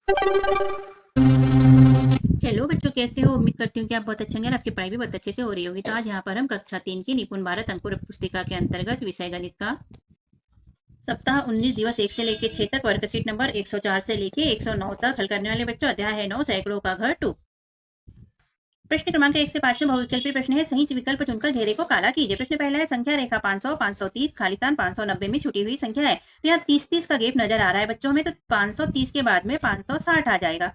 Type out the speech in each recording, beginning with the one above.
Hello बच्चों, कैसे हो? उम्मीद करती हूँ कि आप बहुत अच्छे होंगे और आपकी पढ़ाई भी बहुत अच्छे से हो रही होगी। तो आज यहाँ पर हम कक्षा 3 की निपुण भारत अंकुर पुस्तिका के अंतर्गत विषय गणित का सप्ताह 19 दिवस 1 से लेके 6 तक वर्कशीट नंबर 104 से लेके 109 तक हल करने वाले बच्चों। अध्याय है 9, सैकड़ों का घर 2। प्रश्न क्रमांक 1 से 5 में बहुविकल्पी प्रश्न है। सही विकल्प चुनकर घेरे को काला कीजिए। प्रश्न पहला है, संख्या रेखा 500, 530, खालिस्तान 590 में छुटी हुई संख्या है। तो यहाँ 30-30 का गेप नजर आ रहा है बच्चों हमें, तो 530 के बाद में 560 आ जाएगा।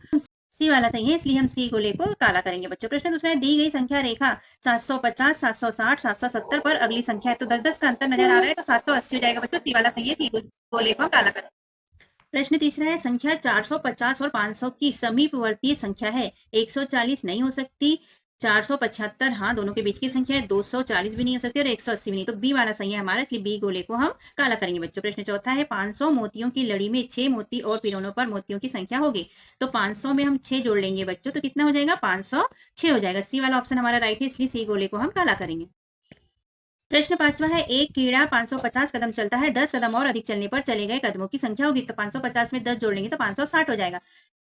सी वाला सही है, इसलिए हम सी गोले को काला करेंगे बच्चों। प्रश्न दूसरा है, दी गई संख्या रेखा 750, 760, 770 पर अगली संख्या है। तो 10-10 का अंतर नजर आ रहा है, तो 780 हो जाएगा बच्चों। सी वाला सही है, सी गोले को काला करें। प्रश्न तीसरा है, संख्या 450 और 500 की समीपवर्तीय संख्या है। 140 नहीं हो सकती, 475 हाँ दोनों के बीच की संख्या है, 240 भी नहीं हो सकती और 180 भी नहीं। तो बी वाला सही है हमारा, इसलिए बी गोले को हम काला करेंगे बच्चों। प्रश्न चौथा है, 500 मोतियों की लड़ी में 6 मोती और पिरोनों पर मोतियों की संख्या होगी। तो 500 में हम 6 जोड़ लेंगे बच्चों, तो कितना हो जाएगा? 506 हो जाएगा। सी वाला ऑप्शन हमारा राइट है, इसलिए सी गोले को हम काला करेंगे। प्रश्न पांचवा है, एक कीड़ा 550 कदम चलता है, 10 कदम और अधिक चलने पर चले गए कदमों की संख्या होगी। तो 550 में 10 जोड़ लेंगे तो 560 हो जाएगा।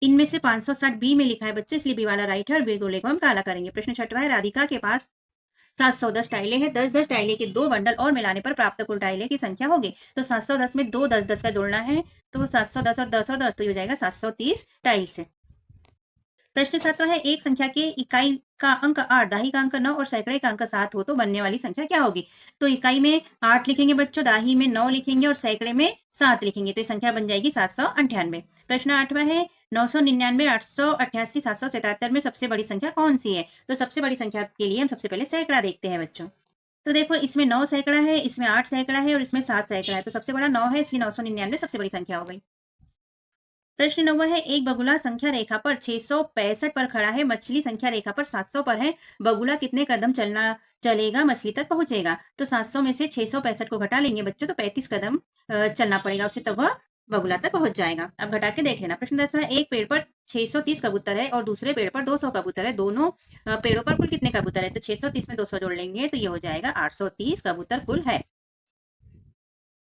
इनमें से 560 बी में लिखा है बच्चों, इसलिए बी वाला राइट है और बी गोले को हम काला करेंगे। प्रश्न छठवा है, राधिका के पास 710 टाइलें हैं, 10-10 टाइलें के 2 बंडल और मिलाने पर प्राप्त कुल टाइलें की संख्या होगी। तो 710 में 2 10-10 का जोड़ना है, तो 710 और 10 और 10 तो ये हो जाएगा 730 टाइल से। प्रश्न सातवां है, एक संख्या के इकाई का अंक 8, दाही का अंक 9 और सैकड़े का अंक 7 हो तो बनने वाली संख्या क्या होगी? तो इकाई में 8 लिखेंगे बच्चों, दाही में 9 लिखेंगे और सैकड़े में 7 लिखेंगे, तो ये संख्या बन जाएगी 798। प्रश्न आठवां है, 999, 888, 777 में सबसे बड़ी संख्या कौन सी है? तो सबसे बड़ी संख्या के लिए हम सबसे पहले सैकड़ा देखते हैं बच्चों। तो देखो, इसमें 9 सैकड़ा है, इसमें 8 सैकड़ा है और इसमें 7 सैकड़ा है, तो सबसे बड़ा 9 है, इसलिए 999 सबसे बड़ी संख्या हो गई। प्रश्न 9 है, एक बगुला संख्या रेखा पर 665 पर खड़ा है, मछली संख्या रेखा पर 700 पर है। बगुला कितने कदम चलेगा मछली तक पहुंचेगा? तो 700 में से 665 को घटा लेंगे बच्चों, तो 35 कदम चलना पड़ेगा उसे, तब वह बगुला तक पहुंच जाएगा। अब घटा के देख लेना। प्रश्न 10 है, एक पेड़ पर 630 कबूतर है और दूसरे पेड़ पर 200 कबूतर है, दोनों पेड़ों पर कुल कितने कबूतर है? तो 630 में 200 जोड़ लेंगे तो ये हो जाएगा 830 कबूतर कुल है।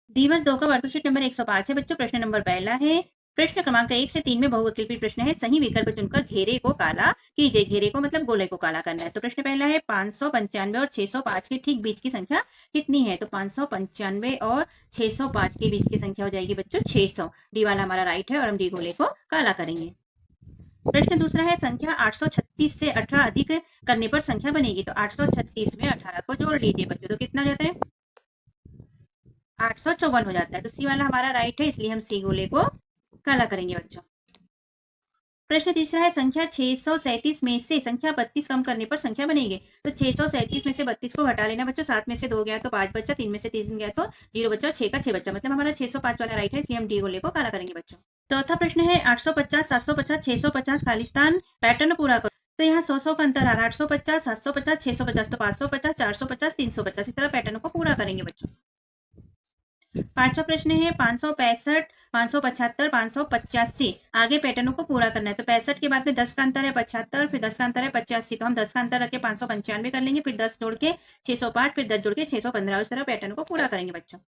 दिवस 2 का वर्कशीट नंबर 105 है बच्चों। प्रश्न नंबर पहला है, प्रश्न क्रमांक 1 से 3 में बहुविकल्पी प्रश्न है। सही विकल्प चुनकर घेरे को काला कीजिए। घेरे को मतलब गोले को काला करना है। तो प्रश्न पहला है, 595 और 605 के ठीक बीच की संख्या कितनी है? तो 595 और 605 के बीच की संख्या हो जाएगी बच्चों 600। डी वाला हमारा राइट है और हम डी गोले को काला करेंगे। प्रश्न दूसरा है, संख्या 836 से 18 अधिक करने पर संख्या बनेगी। तो 836 में 18 को जोड़ लीजिए बच्चों, तो कितना जाता है? 854 हो जाता है। तो सी वाला हमारा राइट है, इसलिए हम सी गोले को काला करेंगे बच्चों। प्रश्न तीसरा है, संख्या 637 में से संख्या 32 कम करने पर संख्या बनेगी। तो 637 में से 32 को घटा लेना बच्चों, 7 में से 2 गया तो 5 बच्चा, 3 में से 3 गया तो 0 बच्चा, 6 का 6 बच्चा, मतलब हमारा 605 वाला राइट है, इसलिए हम डी गोले को काला करेंगे बच्चों। चौथा प्रश्न है, 850, 750, 650 खालिस्तान पैटर्न पूरा करो। तो यहाँ 100 का अंतर आ रहा है, 850, 750, 650, तो 550, 450, 350, इस तरह पैटर्न को पूरा करेंगे बच्चों। पांचवा प्रश्न है, 565, 575, 585 आगे पैटर्नों को पूरा करना है। तो 65 के बाद में 10 का अंतर है 75, फिर 10 का अंतर है 85, तो हम 10 का अंतर रख के 595 कर लेंगे, फिर 10 जोड़ के 605, फिर 10 जोड़ के 615, इस तरह पैटर्न को पूरा करेंगे बच्चों।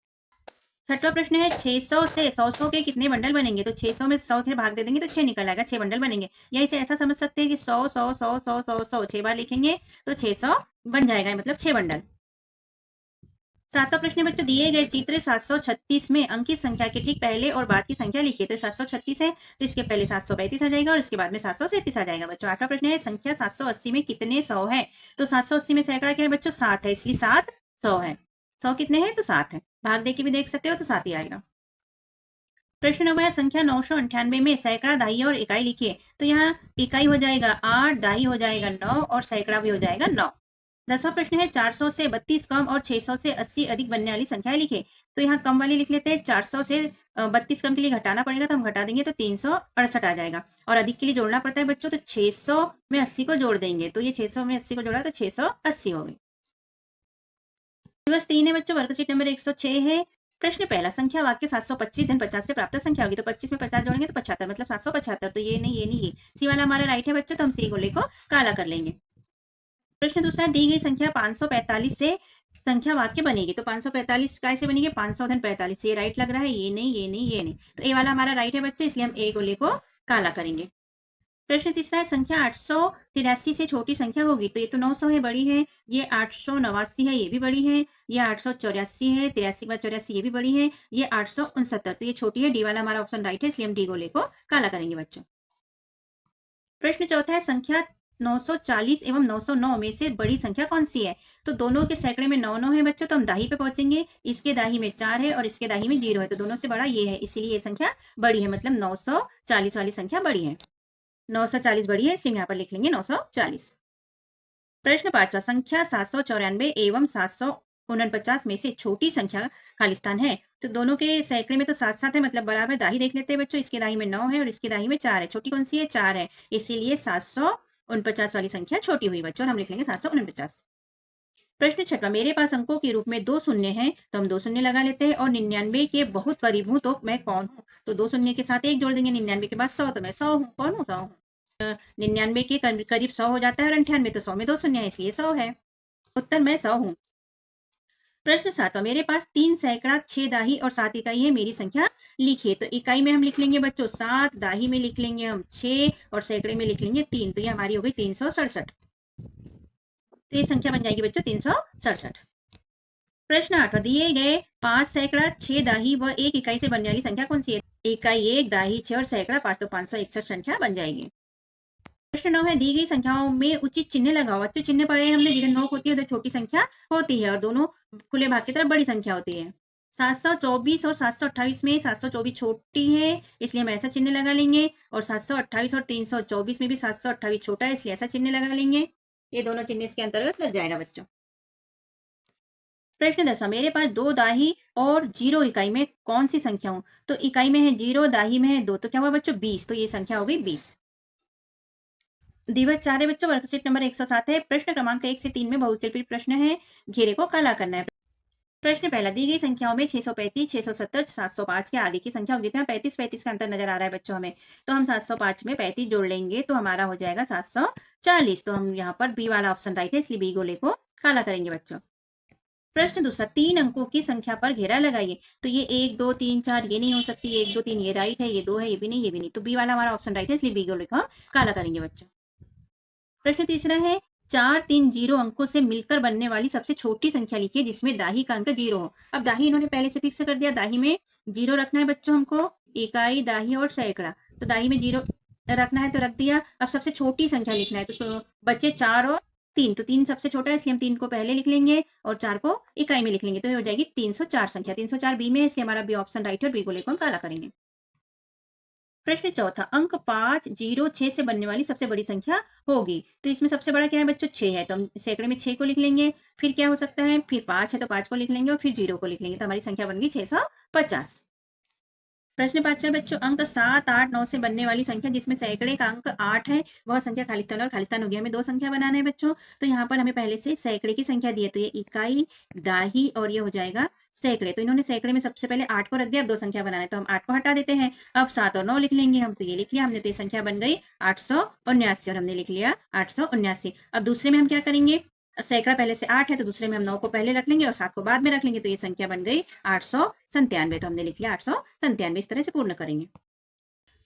छठवा प्रश्न है, 600 से 100 के कितने बंडल बनेंगे? तो 600 में 100 के भाग दे देंगे तो 6 निकल आएगा, 6 बंडल बनेंगे। या इसे ऐसा समझ सकते हैं कि 100 100 100 100 100 100 6 बार लिखेंगे तो 600 बन जाएगा, मतलब 6 बंडल। सातवां प्रश्न है बच्चों, दिए गए चित्र 736 में अंकित संख्या के ठीक पहले और बाद की संख्या लिखिए। तो 736 है तो इसके पहले 735 आ जाएगा और इसके बाद में 737 आ जाएगा बच्चों। आठवां प्रश्न है, संख्या 780 में कितने 100 है? तो 780 में सैकड़ा क्या है बच्चों? 7 है, इसलिए 7 100 है। 100 कितने हैं? तो 7 है। भाग दे के भी देख सकते हो, तो 7 ही आएगा। प्रश्न नंबर है, संख्या 998 में सैकड़ा, दाही और इकाई लिखिए। तो यहाँ इकाई हो जाएगा 8, दाही हो जाएगा 9 और सैकड़ा भी हो जाएगा 9। 10वां प्रश्न है, 400 से 32 कम और 600 से 80 अधिक बनने वाली संख्या लिखे। तो यहाँ कम वाली लिख लेते हैं, 400 से 32 कम के लिए घटाना पड़ेगा, तो हम घटा देंगे तो 368 आ जाएगा। और अधिक के लिए जोड़ना पड़ता है बच्चों, तो 600 में 80 को जोड़ देंगे, तो ये 600 में 80 को जोड़ा तो 680 हो गई। दिवस 3 है बच्चों, वर्कशीट नंबर 106 है। प्रश्न पहला, संख्या वाक्य 725 धन 50 से प्राप्त संख्या होगी। तो 25 में 50 जोड़ेंगे तो 75, मतलब 775, तो ये नहीं ये नहीं ये। सी वाला हमारा राइट है बच्चों, तो हम सी गोले को काला कर लेंगे। प्रश्न दूसरा, दी गई संख्या 545 से संख्या वाक्य बनेगी। तो 545 कैसे बनेगी? 500 धन 45, ये राइट लग रहा है, ये नहीं ये नहीं ये नहीं, तो ए वाला हमारा राइट है बच्चों, इसलिए हम ए गोले को काला करेंगे। प्रश्न तीसरा है संख्या 883 से छोटी संख्या होगी तो ये तो 900 है, बड़ी है। ये 889 है, ये भी बड़ी है। ये 884 है, 83 का 84 ये भी बड़ी है। ये 869 तो ये छोटी है। डी वाला हमारा ऑप्शन राइट है, इसलिए हम डी गोले को काला करेंगे बच्चों। प्रश्न चौथा है संख्या 940 एवं 909 में से बड़ी संख्या कौन सी है? तो दोनों के सैकड़े में 9 9 है बच्चों, तो हम दाही पे पहुंचेंगे। इसके दाही में 4 है और इसके दाही में 0 है, तो दोनों से बड़ा ये है, इसीलिए ये संख्या बड़ी है, मतलब 940 वाली संख्या बड़ी है। 940 बड़ी है, इसलिए यहाँ पर लिख लेंगे 940। प्रश्न पांचवा संख्या 794 एवं 749 में से छोटी संख्या खालिस्तान है। तो दोनों के सैकड़े में तो 7 7 है, मतलब बराबर। दाही देख लेते हैं बच्चों, इसके दाही में 9 है और इसके दाही में 4 है। छोटी कौन सी है? 4 है, इसीलिए 749 वाली संख्या छोटी हुई बच्चों, हम लिख लेंगे 749। प्रश्न छठवां मेरे पास अंकों के रूप में 2 शून्य हैं, तो हम 2 शून्य लगा लेते हैं। और 99 के बहुत करीब हूं तो मैं कौन हूं? तो 2 शून्य के साथ 1 जोड़ देंगे। 99 के बाद 100, तो मैं 100 हूं। कौन हूं? 100 हूं। 99 के करीब 100 हो जाता है और 98 तो 100 में 2 शून्य है, इसलिए 100 है। उत्तर मैं 100 हूं। प्रश्न सातवां मेरे पास 3 सैकड़ा 6 दाही और 7 इकाई है, मेरी संख्या लिखिए। तो इकाई में हम लिख लेंगे बच्चों 7, दाही में लिख लेंगे हम 6 और सैकड़े में लिख लेंगे 3, तो ये हमारी हो गई 367। तो ये संख्या बन जाएगी बच्चों 367। प्रश्न 8 दिए गए 5 सैकड़ा 6 दाही व 1 इकाई से बनने वाली संख्या कौन सी है? इकाई 1, दाही 6 और सैकड़ा 5, तो 561 संख्या बन जाएगी। प्रश्न 9 है दी गई संख्याओं में उचित चिन्ह लगाओ। अच्छे चिन्ह पढ़े हमने, जिधर नोक होती है उधर छोटी संख्या होती है और दोनों खुले भाग की तरफ बड़ी संख्या होती है। 724 और 728 में 724 छोटी है, इसलिए हम ऐसा चिन्ह लगा लेंगे। और 728 और 324 में भी 728 छोटा है, इसलिए ऐसा चिन्ह लगा लेंगे। ये दोनों चिन्ह इसके अंतर्गत लग जाएगा बच्चों। प्रश्न 10वां मेरे पास 2 दाही और 0 इकाई में कौन सी संख्या हो? तो इकाई में है 0, दाही में है 2, तो क्या हुआ बच्चों 20, तो ये संख्या हो गई 20। दिवस 4 है बच्चों, वर्कशीट नंबर 107 है। प्रश्न क्रमांक 1 से 3 में बहुविकल्पी प्रश्न है, घेरे को काला करना है। प्रश्न पहला दी गई संख्याओं में 635, 670, 705 के आगे की संख्या होगी। 35 35 का अंतर नजर आ रहा है बच्चों हमें, तो हम 705 में 35 जोड़ लेंगे तो हमारा हो जाएगा 740। तो हम यहाँ पर बी वाला ऑप्शन राइट है, इसलिए बी गोले को काला करेंगे बच्चों। प्रश्न दूसरा 3 अंकों की संख्या पर घेरा लगाइए। तो ये 1 2 3 4 ये नहीं हो सकती, 1 2 3 ये राइट है, ये 2 है, ये भी नहीं, ये भी नहीं, तो बी वाला हमारा ऑप्शन राइट है, इसलिए बी गोले को काला करेंगे बच्चों। प्रश्न तीसरा है 4 3 0 अंकों से मिलकर बनने वाली सबसे छोटी संख्या लिखिए जिसमें दाही का अंक 0 हो। अब दाही इन्होंने पहले से फिक्स कर दिया, दाही में 0 रखना है बच्चों हमको, इकाई, दाही और सैकड़ा। तो दाही में 0 रखना है तो रख दिया। अब सबसे छोटी संख्या लिखना है, तो बच्चे 4 और 3, तो 3 सबसे छोटा है, इसलिए हम 3 को पहले लिख लेंगे और 4 को इकाई में लिख लेंगे, तो ये हो जाएगी 304 संख्या। 304 बी में है, इसलिए हमारा बी ऑप्शन राइट है और बी को लेकर हम काला करेंगे। प्रश्न चौथा अंक 5 0 6 से बनने वाली सबसे बड़ी संख्या होगी। तो इसमें सबसे बड़ा क्या है बच्चों 6 है, तो हम सैकड़े में 6 को लिख लेंगे। फिर क्या हो सकता है, फिर 5 है तो 5 को लिख लेंगे और फिर 0 को लिख लेंगे, तो हमारी संख्या बन गई 650। प्रश्न 5 बच्चों अंक 7 8 9 से बनने वाली संख्या जिसमें सैकड़े का अंक 8 है वह संख्या खालिस्तान और खालिस्तान हो गया। हमें 2 संख्या बनाना है बच्चों, तो यहाँ पर हमें पहले से सैकड़े की संख्या दी है, तो ये इकाई, दाही और ये हो जाएगा सैकड़े। तो इन्होंने सैकड़े में सबसे पहले 8 को रख दिया, अब 2 संख्या बनाना है, तो हम 8 को हटा देते हैं। अब 7 और 9 लिख लेंगे हम, तो ये लिख लिया हमने, तो ये संख्या बन गई 879 और हमने लिख लिया 879। अब दूसरे में हम क्या करेंगे, सैकड़ा पहले से 8 है तो दूसरे में हम 9 को पहले रख लेंगे और 7 को बाद में रख लेंगे, तो ये संख्या बन गई 897, तो हमने लिख लिया 897। इस तरह से पूर्ण करेंगे।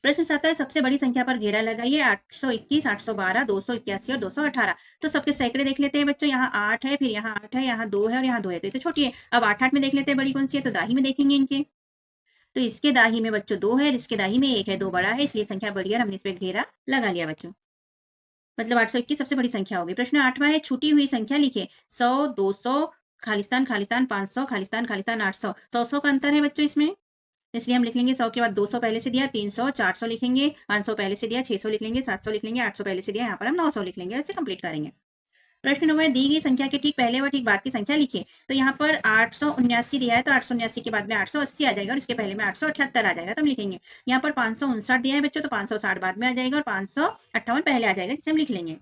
प्रश्न 7 है सबसे बड़ी संख्या पर घेरा लगाइए। 821, 812, 281 और 218। तो सबके सैकड़े देख लेते हैं बच्चों, यहाँ 8 है, फिर यहाँ 8 है, यहाँ 2 है और यहाँ 2 है, तो ये तो छोटी है। अब 8 8 में देख लेते हैं बड़ी कौन सी है, तो दाही में देखेंगे इनके। तो इसके दाही में बच्चों 2 है, इसके दाही में 1 है, 2 बड़ा है, इसलिए संख्या बड़ी है, हमने इस पर घेरा लगा लिया बच्चों, मतलब 821 सबसे बड़ी संख्या होगी। प्रश्न 8वां है छूटी हुई संख्या लिखे। 100 200 खालिस्तान खालिस्तान 500 खालिस्तान खालिस्तान 800। 100 का अंतर है बच्चों इसमें, इसलिए हम लिख लेंगे 100 के बाद 200 पहले से दिया, 300 400 लिखेंगे, 500 पहले से दिया, 600 लिख लेंगे, 700 लिख लेंगे, 800 पहले से दिया, यहाँ पर हम 900 लिख लेंगे, ऐसे कंप्लीट करेंगे। प्रश्न 9 दी गई संख्या के ठीक पहले व ठीक बाद की संख्या लिखिए। तो यहाँ पर 879 दिया है, तो 879 के बाद में 880 आ जाएगा और इसके पहले में 878 आ जाएगा, तो हम लिखेंगे। यहाँ पर 559 दिया है बच्चों, तो 560 बाद में आ जाएगा और 558 पहले आ जाएगा, जिसे हम लिख लेंगे।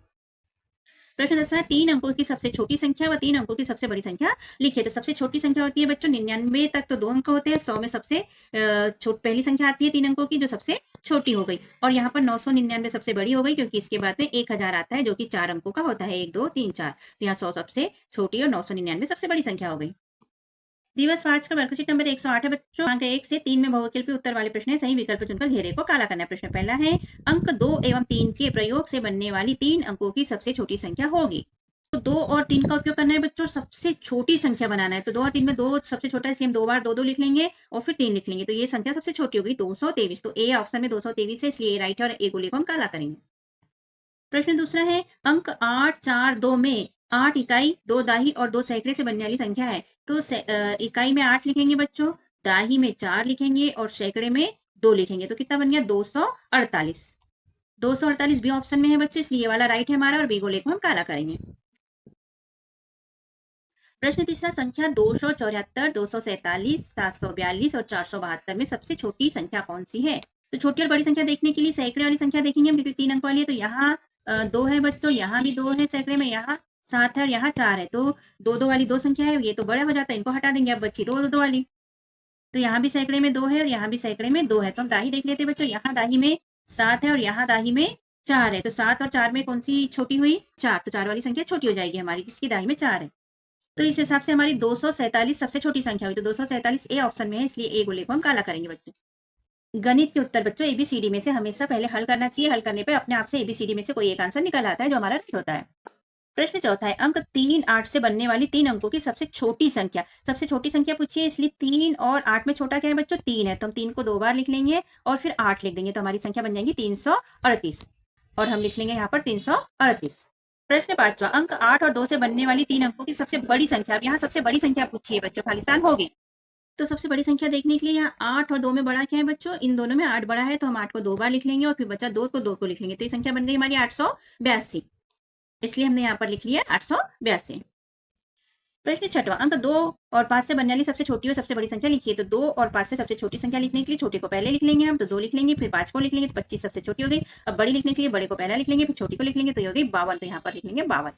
प्रश्न 10वां 3 अंकों की सबसे छोटी संख्या व 3 अंकों की सबसे बड़ी संख्या लिखिए। तो सबसे छोटी संख्या होती है बच्चों 99 तक तो 2 अंक होते हैं, 100 में सबसे पहली संख्या आती है 3 अंकों की जो सबसे छोटी हो गई, और यहाँ पर 999 सबसे बड़ी हो गई क्योंकि इसके बाद में 1000 आता है जो कि 4 अंकों का होता है, 1 2 3 4, तो यहाँ 100 सबसे छोटी और 999 सबसे बड़ी संख्या हो गई। दिवस 5 का वर्कशीट नंबर 108 है बच्चों। अंक 1 से 3 में बहुविकल्पी उत्तर वाले प्रश्न है। सही विकल्प चुनकर घेरे को काला करना है। प्रश्न पहला है, अंक 2 एवं 3 के प्रयोग से बनने वाली 3 अंकों की सबसे छोटी संख्या होगी। तो 2 और 3 का उपयोग करना है बच्चों, सबसे छोटी संख्या बनाना है। तो 2 और 3 में 2 सबसे छोटा है, इसलिए हम 2 बार 2 लिख लेंगे और फिर 3 लिख लेंगे। तो ये संख्या सबसे छोटी होगी 223। तो ए ऑप्शन में 223 है, इसलिए ए राइट है और ए को हम काला करेंगे। प्रश्न दूसरा है, अंक 8, 4, 2 में 8 इकाई, 2 दाही और 2 सैकड़े से बनने वाली संख्या है। तो इकाई में 8 लिखेंगे बच्चों, दाही में 4 लिखेंगे और सैकड़े में 2 लिखेंगे। तो कितना बन गया 248। 248 बी ऑप्शन में है बच्चों, इसलिए ये वाला राइट है हमारा और बी को हम काला करेंगे। प्रश्न तीसरा, संख्या 274, 247, 742 और 472 में सबसे छोटी संख्या कौन सी है? तो छोटी और बड़ी संख्या देखने के लिए सैकड़े वाली संख्या देखेंगे हम, क्योंकि 3 अंक वाली है। तो यहाँ 2 है बच्चों, यहाँ भी 2 है सैकड़े में, यहाँ 7 है और यहाँ 4 है। तो 2 वाली 2 संख्या है, ये तो बड़ा हो जाता है, इनको हटा देंगे। अब बच्ची 2 वाली, तो यहाँ भी सैकड़े में 2 है और यहाँ भी सैकड़े में 2 है। तो हम दाही देख लेते हैं बच्चों, यहाँ दाही में 7 है और यहाँ दाही में 4 है। तो 7 और 4 में कौन सी छोटी हुई? 4। तो 4 वाली संख्या छोटी हो जाएगी हमारी, जिसकी दाही में 4 है। तो इस हिसाब से हमारी 247 सबसे छोटी संख्या हुई। तो 247 ए ऑप्शन में है, इसलिए ए को हम काला करेंगे बच्चों। गणित के उत्तर बच्चों एबीसीडी में से हमेशा पहले हल करना चाहिए। हल करने पे अपने आप से एबीसीडी में से कोई एक आंसर निकल आता है, जो हमारा राइट होता है। प्रश्न चौथा है, अंक 3, 8 से बनने वाली 3 अंकों की सबसे छोटी संख्या। सबसे छोटी संख्या पूछिए, इसलिए 3 और 8 में छोटा क्या है बच्चों? 3 है। तो हम 3 को 2 बार लिख लेंगे और फिर 8 लिख देंगे। तो हमारी संख्या बन जाएगी 338 और हम लिख लेंगे यहाँ पर 338। प्रश्न पांचवा, अंक 8 और 2 से बनने वाली 3 अंकों की सबसे बड़ी संख्या। अब यहाँ सबसे बड़ी संख्या पूछिए बच्चों, खालिस्तान होगी। तो सबसे बड़ी संख्या देखने के लिए यहाँ 8 और 2 में बड़ा क्या है बच्चों? इन दोनों में 8 बड़ा है, तो हम 8 को 2 बार लिख लेंगे और फिर बचा 2 को लिख लेंगे। तो ये संख्या बन गई हमारी 882, इसलिए हमने यहाँ पर लिख लिया 882। प्रश्न छठवां, अंक 2 और 5 से बनने वाली सबसे छोटी और सबसे बड़ी संख्या लिखिए। तो 2 और 5 से सबसे छोटी संख्या लिखने के लिए छोटे को पहले लिख लेंगे हम, तो 2 लिख लेंगे, फिर 5 को लिख लेंगे, तो 25 सबसे छोटी हो गई। अब बड़ी लिखने के लिए बड़े को पहला लिख लेंगे, फिर छोटी को लिख लेंगे, तो ये हो गई 52। तो यहाँ पर लिख लेंगे 52।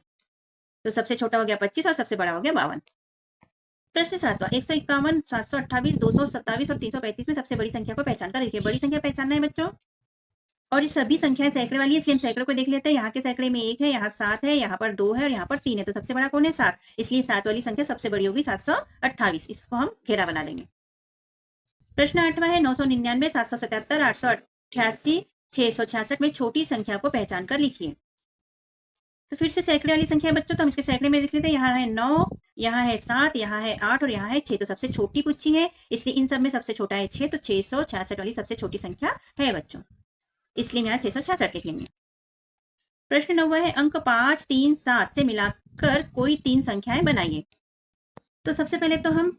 तो सबसे छोटा हो गया 25 और सबसे बड़ा हो गया 52। प्रश्न सातवां, 151, 728, 227 और 335 में सबसे बड़ी संख्या को पहचान कर लिखिए। बड़ी संख्या पहचानना है बच्चों, और ये सभी संख्याएं सैकड़े वाली है, इसलिए हम सैकड़ों को देख लेते हैं। यहाँ के सैकड़े में 1 है, यहाँ 7 है, यहाँ पर 2 है और यहाँ पर 3 है। तो सबसे बड़ा कौन है? 7, इसलिए 7 वाली संख्या सबसे बड़ी होगी 728। इसको हम घेरा बना देंगे। प्रश्न 8वां है, 999, 777, 888, 666 में छोटी संख्या को पहचान कर लिखिए। तो फिर से सैकड़े वाली संख्या है बच्चों, तो हम इसके सैकड़े में लिख लेते हैं। यहाँ है 9, यहाँ है 7, यहाँ है 8 और यहाँ है 6। तो सबसे छोटी पूछी है, इसलिए इन सब में सबसे छोटा है 6। तो 666 वाली सबसे छोटी संख्या है बच्चों, इसलिए यहाँ 666 लिख लेंगे। प्रश्न 9वां है, अंक 5, 3, 7 से मिलाकर कोई 3 संख्याएं बनाइए। तो सबसे पहले तो हम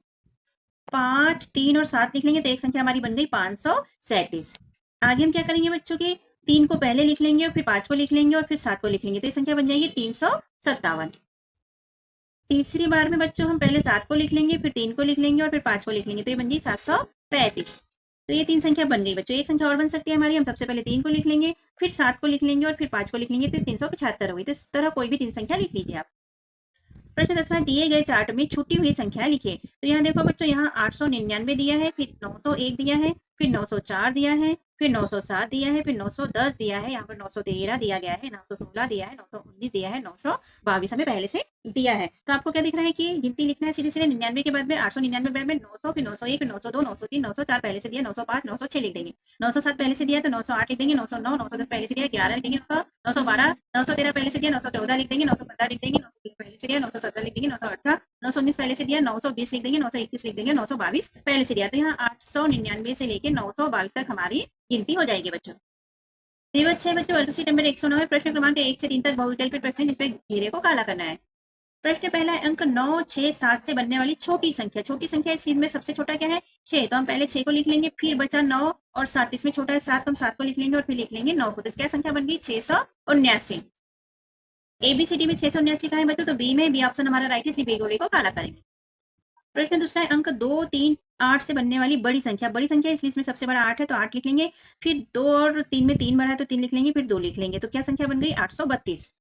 5, 3 और 7 लिख लेंगे, तो एक संख्या हमारी बन गई 537। आगे हम क्या करेंगे बच्चों की, 3 को पहले लिख लेंगे और फिर 5 को लिख लेंगे और फिर 7 को लिख लेंगे। तो ये संख्या बन जाएगी 357। तीसरी बार में बच्चों हम पहले 7 को लिख लेंगे, फिर 3 को लिख लेंगे और फिर 5 को लिख लेंगे। तो ये बन गई 735। तो ये 3 संख्या बन गई बच्चों। एक संख्या और बन सकती है हमारी, हम सबसे पहले 3 को लिख लेंगे, फिर 7 को लिख लेंगे और फिर 5 को लिख लेंगे। तो 375 हुई। तो इस तरह कोई भी 3 संख्या लिख लीजिए आप। प्रश्न 10वां, दिए गए चार्ट में छूटी हुई संख्या लिखिए। तो यहाँ देखो बच्चों, यहाँ 899 दिया है, फिर 901 दिया है, फिर 904 दिया है, फिर 907 दिया है, फिर 910 दिया है, यहाँ पर 913 दिया गया है, 916 दिया है, 919 दिया है, 922 हमें पहले से दिया है। तो आपको क्या दिख रहा है कि गिनती लिखना है सीधे सीधे। 99 के बाद में 899 के बाद में 900, फिर 901, फिर 902, 903, 904 पहले से दिया, 905, 906 लिख देंगे, 907 पहले से दिया तो 908 लिख देंगे, 909, 910 पहले से दिया, 11 लिख देंगे, 912, 913 पहले से दिया, 914 लिख देंगे, 915 लिख देंगे, 916 पहले से दिया, 917 लिख देंगे, 918, 919 पहले से दिया, 920 लिख देंगे, 921 लिख देंगे, 922 पहले से दिया। तो यहाँ 899 से लेके 922 तक हमारी गिनती हो जाएगी बच्चों। दिवस 6 बच्चों, वर्कशीट नंबर 109 प्रश्न क्रमांक 1 से 3 तक बहुविकल्पित प्रश्न, जिसमें घेरे को काला करना है। प्रश्न पहला है, अंक 9, 6, 7 से बनने वाली छोटी संख्या। छोटी संख्या इस चीज में सबसे छोटा क्या है? 6। तो हम पहले 6 को लिख लेंगे, फिर बचा 9 और 7, इसमें छोटा है 7, तो हम 7 को लिख लेंगे और फिर लिख लेंगे 9 को। तो क्या संख्या बन गई? 679। एबीसीडी में 679 का है बच्चों, तो बी में, बी ऑप्शन हमारा राइट है, इसलिए बी गोले को काला करेंगे। प्रश्न दूसरा है, अंक 2, 3, 8 से बनने वाली बड़ी संख्या। बड़ी संख्या इसलिए इसमें सबसे बड़ा 8 है, तो 8 लिख लेंगे, फिर 2 और 3 में 3 बड़ा है तो 3 लिख लेंगे, फिर 2 लिख लेंगे। तो क्या संख्या बन गई? 832।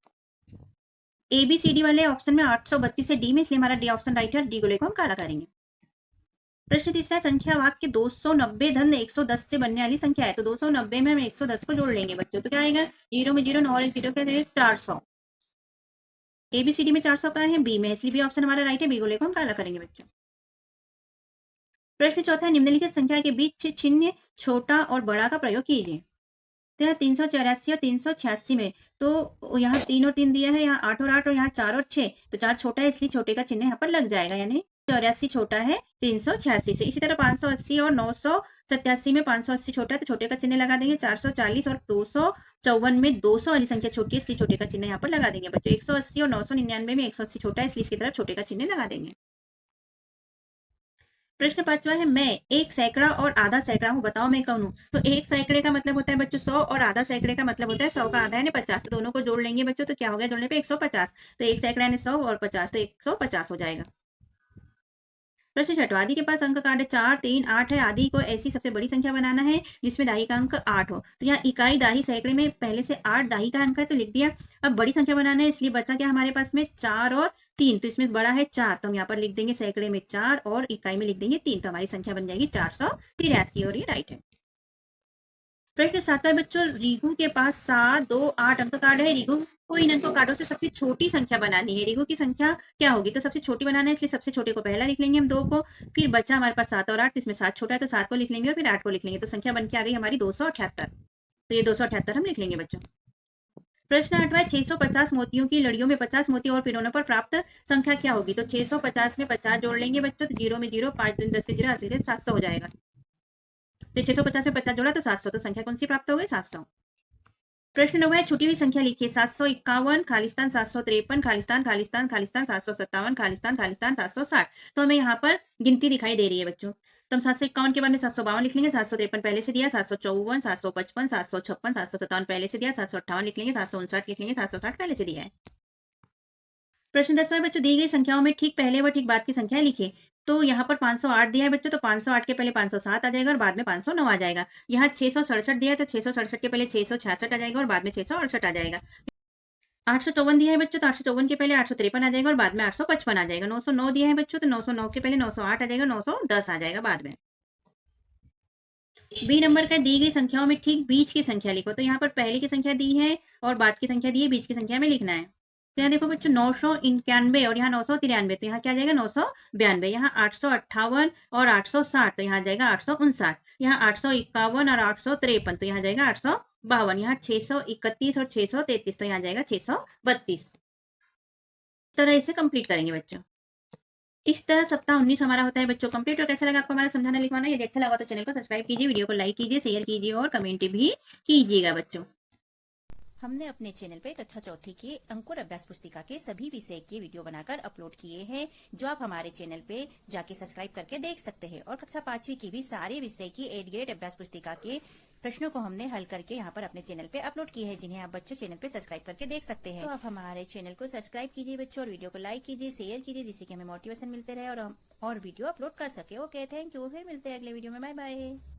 एबीसीडी वाले ऑप्शन में 832 से डी में, इसलिए हमारा डी ऑप्शन राइट है, डी गोले को हम काला करेंगे। प्रश्न तीसरा, संख्या वाक्य 290 धन 110 से बनने वाली संख्या है। तो 290 में हम 110 को जोड़ लेंगे बच्चों, तो क्या आएगा? 0 में 0, 9 और 0 क्या, 400। एबीसीडी में 400 का है, बी में, इसलिए बी ऑप्शन हमारा राइट है, बी गोले को हम काला करेंगे बच्चों। प्रश्न चौथा है, निम्नलिखित संख्या के बीच चिन्ह छोटा और बड़ा का प्रयोग कीजिए। तो यहाँ 384 और 386 में तो यहाँ 3 और 3 दिया है, यहाँ 8 और 8 और यहाँ 4 और 6, तो 4 छोटा है इसलिए छोटे का चिन्ह यहाँ पर लग जाएगा, यानी 84 छोटा है 386 से। इसी तरह 580 और 987 में 580 छोटा है तो छोटे का चिन्ह लगा देंगे। 440 और 254 में 200 वाली संख्या छोटी है इसलिए छोटे का चिन्ह यहाँ पर लगा देंगे बच्चों। 180 और 999 में 180 छोटा है इसलिए इसकी तरफ छोटे का चिन्ह लगा देंगे। प्रश्न पांचवा है, मैं एक सैकड़ा और आधा सैकड़ा हूँ, बताओ मैं कौन हूँ। तो एक सैकड़े का मतलब होता है बच्चों 100 और आधा सैकड़े का मतलब होता है 100 का आधा यानी 50। तो दोनों को जोड़ लेंगे बच्चों तो क्या हो गया जोड़ने पे 150। तो एक सैकड़ा यानी 100 और 50 तो 150 हो जाएगा। प्रश्न छठवां, आदि के पास अंक कार्ड 4, 3, 8 है। आदि को ऐसी सबसे बड़ी संख्या बनाना है जिसमें दाही का अंक 8 हो। तो यहाँ इकाई दाही सैकड़े में पहले से 8 दाही का अंक है तो लिख दिया। अब बड़ी संख्या बनाना है इसलिए बचा क्या हमारे पास में 4 और 3, तो इसमें बड़ा है 4 तो हम यहाँ पर लिख देंगे सैकड़े में 4 और इकाई में लिख देंगे 3, तो हमारी संख्या बन जाएगी 483 और ये राइट है। प्रश्न सातवां बच्चों, रिगु के पास 7, 2, 8 अंक कार्ड है। रिगु को इन अंकों कार्डों से सबसे छोटी संख्या बनानी है। रिगु की संख्या क्या होगी, तो सबसे छोटी बनाना है इसलिए सबसे छोटे को पहला लिख लेंगे हम 2 को, फिर बचा हमारे पास 7 और 8, तो इसमें 7 छोटा है तो 7 को लिख लेंगे और फिर 8 को लिख लेंगे, तो संख्या बन के आ गई हमारी 278। तो ये 278 हम लिख लेंगे बच्चों। प्रश्न 8वां, 650 मोतियों की लड़ियों में 50 मोती और पिरोने पर प्राप्त संख्या क्या होगी। तो 650 में 50 जोड़ लेंगे बच्चों, तो 0 में 0, 5 दूनी 10 के 0 हासिल 700 हो जाएगा। तो 650 में 50 जोड़ा तो 700, तो संख्या कौन सी प्राप्त हो गई 700। प्रश्न 9 है, छुटी हुई संख्या लिखिए। 751 खालिस्तान 753 खालिस्तान खालिस्तान खालिस्तान 757 खालिस्तान खालिस्तान 760। तो हमें यहाँ पर गिनती दिखाई दे रही है बच्चों। तो हम 751 के बाद में 752 लिख लेंगे, 753 पहले से दिया, 754 755 756 757 पहले से दिया, 758 लिख लेंगे, 759 लिख लेंगे, 760 पहले से दिया है। प्रश्न 10वां बच्चों, दी गई संख्याओं में ठीक पहले व ठीक बाद की संख्या लिखिए। तो यहाँ पर 508 दिया है बच्चों, तो 508 के पहले 507 आ जाएगा और बाद में 509 आ जाएगा। यहाँ 667 दिया है तो 667 के पहले 666 आ जाएगा और बाद में 668 आ जाएगा। 854 दिया है बच्चों, तो 854 के पहले 853 आ जाएगा और बाद में 855 आ जाएगा। 909 दिया है बच्चों, तो 909 के पहले 908 आ जाएगा, 910 आ जाएगा बाद में। बी नंबर का, दी गई संख्याओं में ठीक बीच की संख्या लिखो। तो यहाँ पर पहले की संख्या दी है और बाद की संख्या दी है, बीच की संख्या में लिखना है। तो यहाँ देखो बच्चों 991 और यहाँ 993, तो यहाँ क्या आ जाएगा 992। यहाँ 858 और 860, तो यहाँ आ जाएगा 859। यहाँ 851 और 853, तो यहाँ जाएगा 852। यहाँ 631 और 633, तो यहाँ जाएगा 632। इस तरह इसे कंप्लीट करेंगे बच्चों। इस तरह सप्ताह 19 हमारा होता है बच्चों कंप्लीट। और कैसा लगा आपको हमारा समझाना लिखवाना, यदि अच्छा लगा तो चैनल को सब्सक्राइब कीजिए, वीडियो को लाइक कीजिए, शेयर कीजिए और कमेंट भी कीजिएगा बच्चों। हमने अपने चैनल पे कक्षा चौथी के अंकुर अभ्यास पुस्तिका के सभी विषय के वीडियो बनाकर अपलोड किए हैं, जो आप हमारे चैनल पे जाके सब्सक्राइब करके देख सकते हैं। और कक्षा 5वीं की भी सारे विषय की 8th ग्रेड अभ्यास पुस्तिका के प्रश्नों को हमने हल करके यहाँ पर अपने चैनल पे अपलोड किए हैं, जिन्हें आप बच्चों चैनल पे सब्सक्राइब करके देख सकते हैं। तो आप हमारे चैनल को सब्सक्राइब कीजिए बच्चों और वीडियो को लाइक कीजिए, शेयर कीजिए, जिससे कि हमें मोटिवेशन मिलते रहे और हम और वीडियो अपलोड कर सके। ओके, थैंक यू, फिर मिलते हैं अगले वीडियो में। Bye bye.